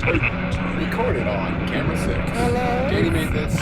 Recorded on camera 6. Hello. Katie made this.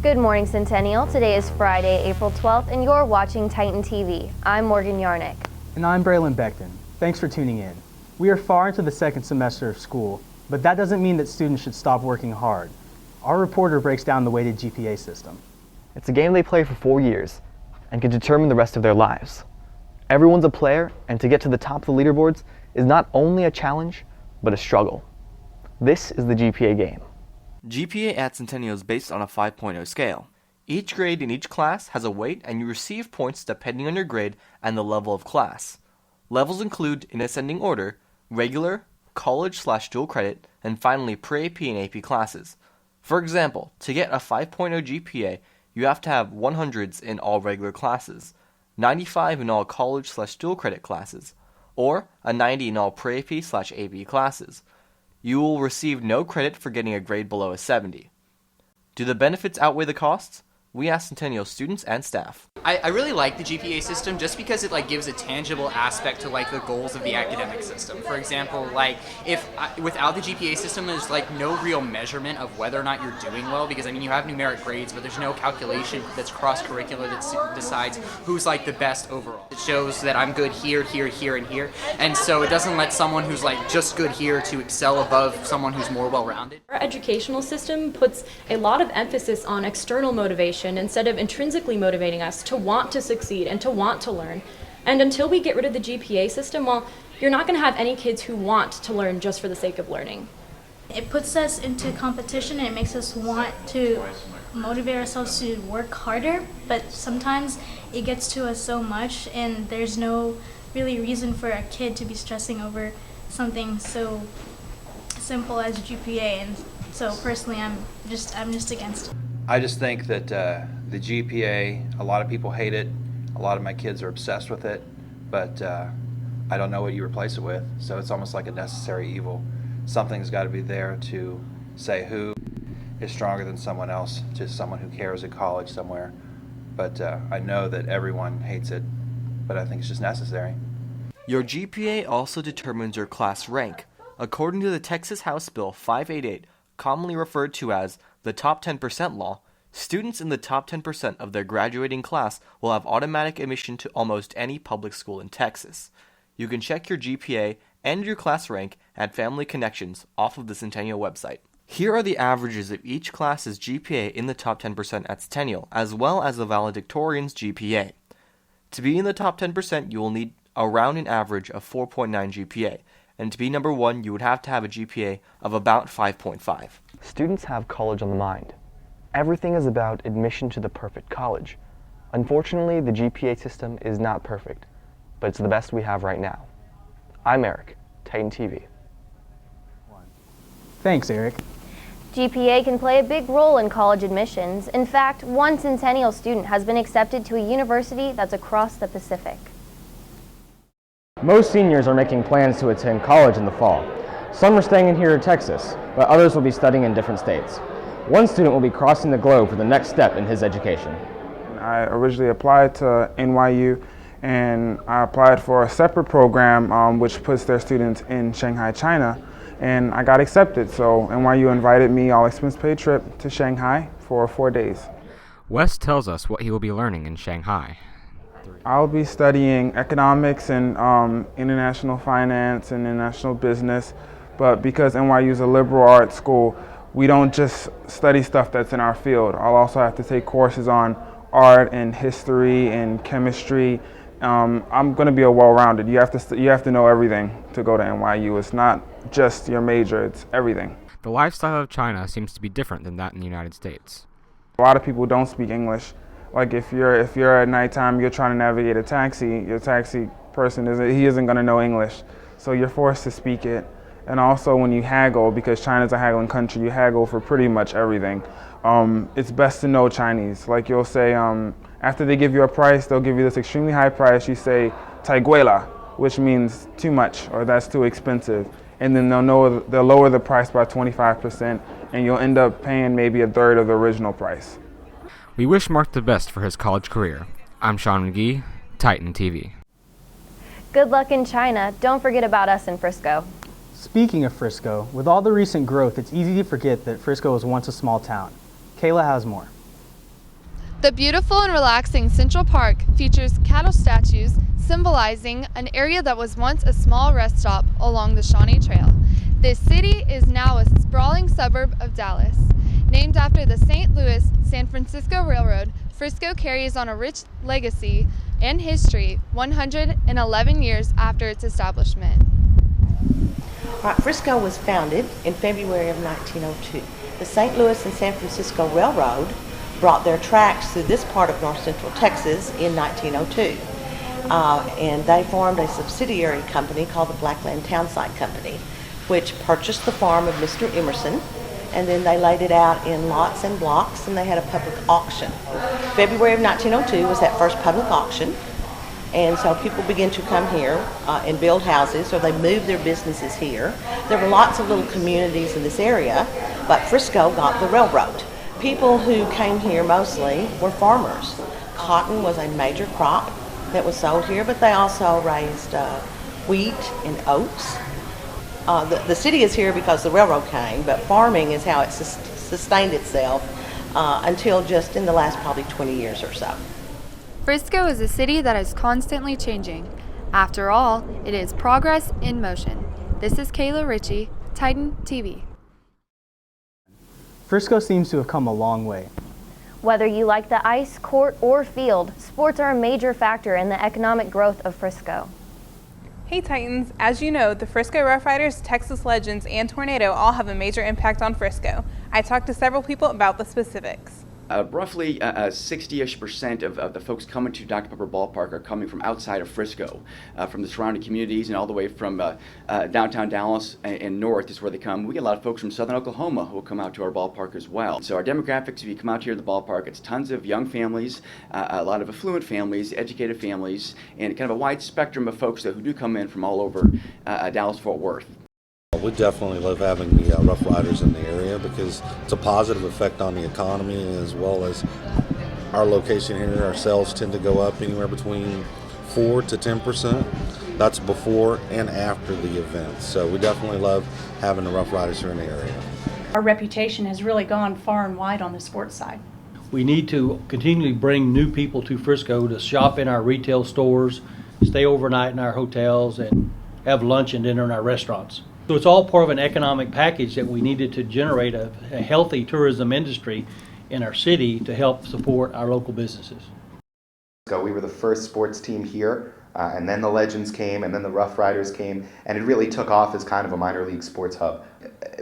Good morning, Centennial. Today is Friday, April 12th, and you're watching Titan TV. I'm Morgan Yarnick. And I'm Braylon Beckton. Thanks for tuning in. We are far into the second semester of school, but that doesn't mean that students should stop working hard. Our reporter breaks down the weighted GPA system. It's a game they play for 4 years and can determine the rest of their lives. Everyone's a player, and to get to the top of the leaderboards is not only a challenge, but a struggle. This is the GPA game. GPA at Centennial is based on a 5.0 scale. Each grade in each class has a weight, and you receive points depending on your grade and the level of class. Levels include, in ascending order, regular, college/dual credit, and finally pre-AP and AP classes. For example, to get a 5.0 GPA, you have to have 100s in all regular classes, 95 in all college/dual credit classes, or a 90 in all pre-AP/AP classes. You will receive no credit for getting a grade below a 70. Do the benefits outweigh the costs? We asked Centennial students and staff. I really like the GPA system just because it gives a tangible aspect to the goals of the academic system. For example, without the GPA system, there's no real measurement of whether or not you're doing well, because you have numeric grades, but there's no calculation that's cross-curricular that decides who's the best overall. It shows that I'm good here, here, here, and here, and so it doesn't let someone who's just good here to excel above someone who's more well-rounded. Our educational system puts a lot of emphasis on external motivation instead of intrinsically motivating us to want to succeed and to want to learn. And until we get rid of the GPA system, well, you're not going to have any kids who want to learn just for the sake of learning. It puts us into competition and it makes us want to motivate ourselves to work harder, but sometimes it gets to us so much and there's no really reason for a kid to be stressing over something so simple as GPA, and so personally I'm just against it. I just think that the GPA, a lot of people hate it. A lot of my kids are obsessed with it, but I don't know what you replace it with. So it's almost like a necessary evil. Something's got to be there to say who is stronger than someone else, to someone who cares at college somewhere. But I know that everyone hates it, but I think it's just necessary. Your GPA also determines your class rank. According to the Texas House Bill 588, commonly referred to as the Top 10% Law, students in the top 10% of their graduating class will have automatic admission to almost any public school in Texas. You can check your GPA and your class rank at Family Connections off of the Centennial website. Here are the averages of each class's GPA in the top 10% at Centennial, as well as the valedictorian's GPA. To be in the top 10%, you will need around an average of 4.9 GPA, and to be number one, you would have to have a GPA of about 5.5. Students have college on the mind. Everything is about admission to the perfect college. Unfortunately, the GPA system is not perfect, but it's the best we have right now. I'm Eric, Titan TV. Thanks, Eric. GPA can play a big role in college admissions. In fact, one Centennial student has been accepted to a university that's across the Pacific. Most seniors are making plans to attend college in the fall. Some are staying in here in Texas, but others will be studying in different states. One student will be crossing the globe for the next step in his education. I originally applied to NYU, and I applied for a separate program which puts their students in Shanghai, China, and I got accepted. So NYU invited me, all expense paid trip to Shanghai for 4 days. Wes tells us what he will be learning in Shanghai. I'll be studying economics and international finance and international business, but because NYU is a liberal arts school, we don't just study stuff that's in our field. I'll also have to take courses on art and history and chemistry. I'm going to be a well-rounded. You have to know everything to go to NYU. It's not just your major, it's everything. The lifestyle of China seems to be different than that in the United States. A lot of people don't speak English. Like if you're at nighttime, you're trying to navigate a taxi, your taxi person isn't going to know English, so you're forced to speak it. And also when you haggle, because China's a haggling country, you haggle for pretty much everything. It's best to know Chinese. Like you'll say, After they give you a price, they'll give you this extremely high price. You say, "Taiguela," which means too much or that's too expensive. And then they'll lower the price by 25%, and you'll end up paying maybe a third of the original price. We wish Mark the best for his college career. I'm Sean McGee, Titan TV. Good luck in China. Don't forget about us in Frisco. Speaking of Frisco, with all the recent growth, it's easy to forget that Frisco was once a small town. Kayla has more. The beautiful and relaxing Central Park features cattle statues symbolizing an area that was once a small rest stop along the Shawnee Trail. This city is now a sprawling suburb of Dallas. Named after the St. Louis-San Francisco Railroad, Frisco carries on a rich legacy and history 111 years after its establishment. Frisco was founded in February of 1902. The St. Louis and San Francisco Railroad brought their tracks through this part of north central Texas in 1902. And they formed a subsidiary company called the Blackland Townsite Company, which purchased the farm of Mr. Emerson, and then they laid it out in lots and blocks, and they had a public auction. February of 1902 was that first public auction, and so people began to come here and build houses, or they moved their businesses here. There were lots of little communities in this area, but Frisco got the railroad. People who came here mostly were farmers. Cotton was a major crop that was sold here, but they also raised wheat and oats. The city is here because the railroad came, but farming is how it sustained itself until just in the last probably 20 years or so. Frisco is a city that is constantly changing. After all, it is progress in motion. This is Kayla Ritchie, Titan TV. Frisco seems to have come a long way. Whether you like the ice, court, or field, sports are a major factor in the economic growth of Frisco. Hey Titans, as you know, the Frisco Rough Riders, Texas Legends, and Tornado all have a major impact on Frisco. I talked to several people about the specifics. Roughly 60-ish% of the folks coming to Dr. Pepper Ballpark are coming from outside of Frisco, from the surrounding communities and all the way from downtown Dallas and north is where they come. We get a lot of folks from southern Oklahoma who will come out to our ballpark as well. So our demographics, if you come out here to the ballpark, it's tons of young families, a lot of affluent families, educated families, and kind of a wide spectrum of folks who do come in from all over Dallas-Fort Worth. We definitely love having the Rough Riders in the area because it's a positive effect on the economy, as well as our location here. Our sales tend to go up anywhere between 4 to 10%. That's before and after the event. So we definitely love having the Rough Riders here in the area. Our reputation has really gone far and wide on the sports side. We need to continually bring new people to Frisco to shop in our retail stores, stay overnight in our hotels, and have lunch and dinner in our restaurants. So it's all part of an economic package that we needed to generate a healthy tourism industry in our city to help support our local businesses. So we were the first sports team here, and then the Legends came, and then the Rough Riders came, and it really took off as kind of a minor league sports hub.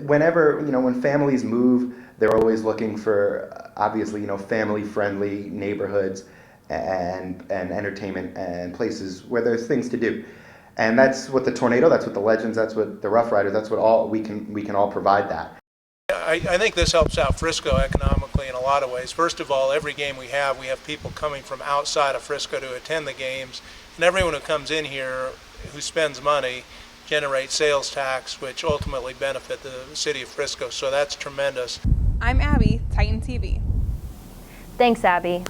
Whenever, when families move, they're always looking for, obviously, family-friendly neighborhoods and entertainment and places where there's things to do. And that's what the Tornado, that's what the Legends, that's what the Rough Riders, that's what all we can all provide that. I think this helps out Frisco economically in a lot of ways. First of all, every game we have people coming from outside of Frisco to attend the games, and everyone who comes in here who spends money generates sales tax, which ultimately benefit the city of Frisco. So that's tremendous. I'm Abby, Titan TV. Thanks, Abby.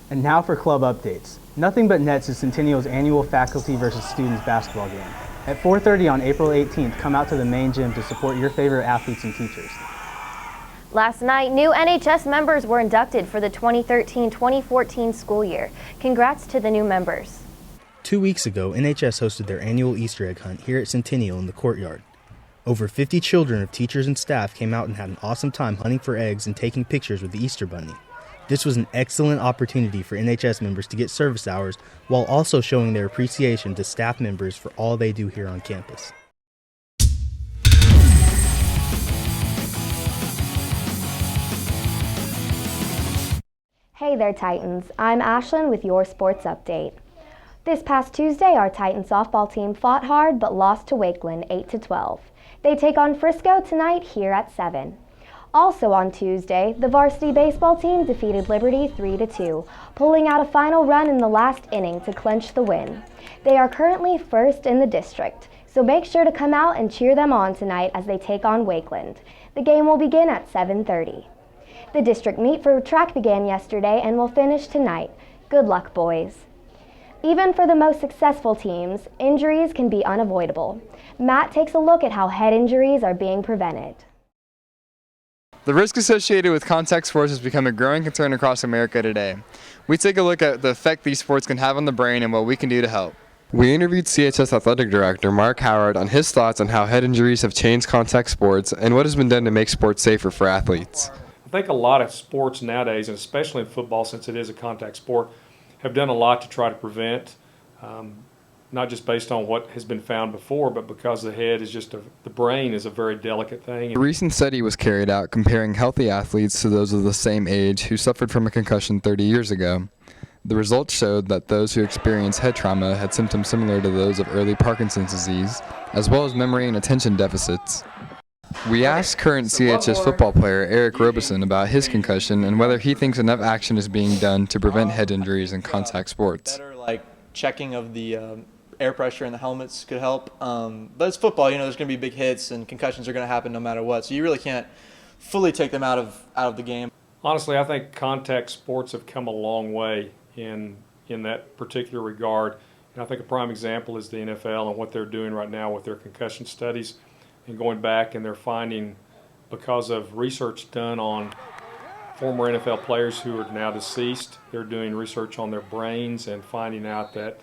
And now for club updates. Nothing But Nets is Centennial's annual faculty versus students basketball game. At 4:30 on April 18th, come out to the main gym to support your favorite athletes and teachers. Last night, new NHS members were inducted for the 2013-2014 school year. Congrats to the new members. 2 weeks ago, NHS hosted their annual Easter egg hunt here at Centennial in the courtyard. Over 50 children of teachers and staff came out and had an awesome time hunting for eggs and taking pictures with the Easter Bunny. This was an excellent opportunity for NHS members to get service hours while also showing their appreciation to staff members for all they do here on campus. Hey there, Titans. I'm Ashlyn with your sports update. This past Tuesday, our Titan softball team fought hard but lost to Wakeland 8-12. They take on Frisco tonight here at 7. Also on Tuesday, the varsity baseball team defeated Liberty 3-2, pulling out a final run in the last inning to clinch the win. They are currently first in the district, so make sure to come out and cheer them on tonight as they take on Wakeland. The game will begin at 7:30. The district meet for track began yesterday and will finish tonight. Good luck, boys. Even for the most successful teams, injuries can be unavoidable. Matt takes a look at how head injuries are being prevented. The risk associated with contact sports has become a growing concern across America today. We take a look at the effect these sports can have on the brain and what we can do to help. We interviewed CHS Athletic Director Mark Howard on his thoughts on how head injuries have changed contact sports and what has been done to make sports safer for athletes. I think a lot of sports nowadays, and especially in football since it is a contact sport, have done a lot to try to prevent, not just based on what has been found before, but because the head is just the brain is a very delicate thing. A recent study was carried out comparing healthy athletes to those of the same age who suffered from a concussion 30 years ago. The results showed that those who experienced head trauma had symptoms similar to those of early Parkinson's disease, as well as memory and attention deficits. We asked current CHS football player Eric Robeson about his concussion and whether he thinks enough action is being done to prevent head injuries in contact sports. Better, like checking of the air pressure in the helmets could help. But it's football, you know, there's going to be big hits and concussions are going to happen no matter what. So you really can't fully take them out of the game. Honestly, I think contact sports have come a long way in that particular regard. And I think a prime example is the NFL and what they're doing right now with their concussion studies and going back, and they're finding, because of research done on former NFL players who are now deceased, they're doing research on their brains and finding out that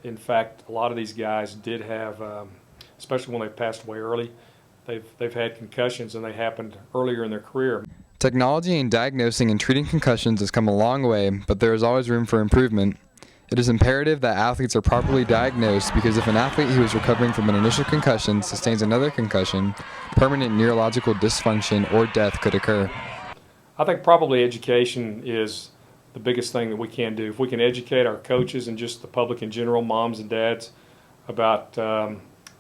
in fact a lot of these guys did have, especially when they passed away early, they've had concussions and they happened earlier in their career. Technology in diagnosing and treating concussions has come a long way, but there is always room for improvement. It is imperative that athletes are properly diagnosed because if an athlete who is recovering from an initial concussion sustains another concussion, permanent neurological dysfunction or death could occur. I think probably education is the biggest thing that we can do. If we can educate our coaches and just the public in general, moms and dads, about the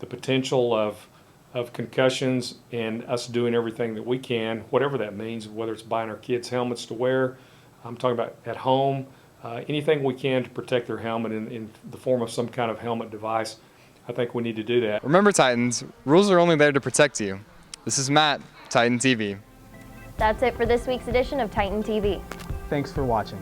potential of concussions and us doing everything that we can, whatever that means, whether it's buying our kids helmets to wear, I'm talking about at home, anything we can to protect their helmet in the form of some kind of helmet device, I think we need to do that. Remember, Titans, rules are only there to protect you. This is Matt, Titan TV. That's it for this week's edition of Titan TV. Thanks for watching.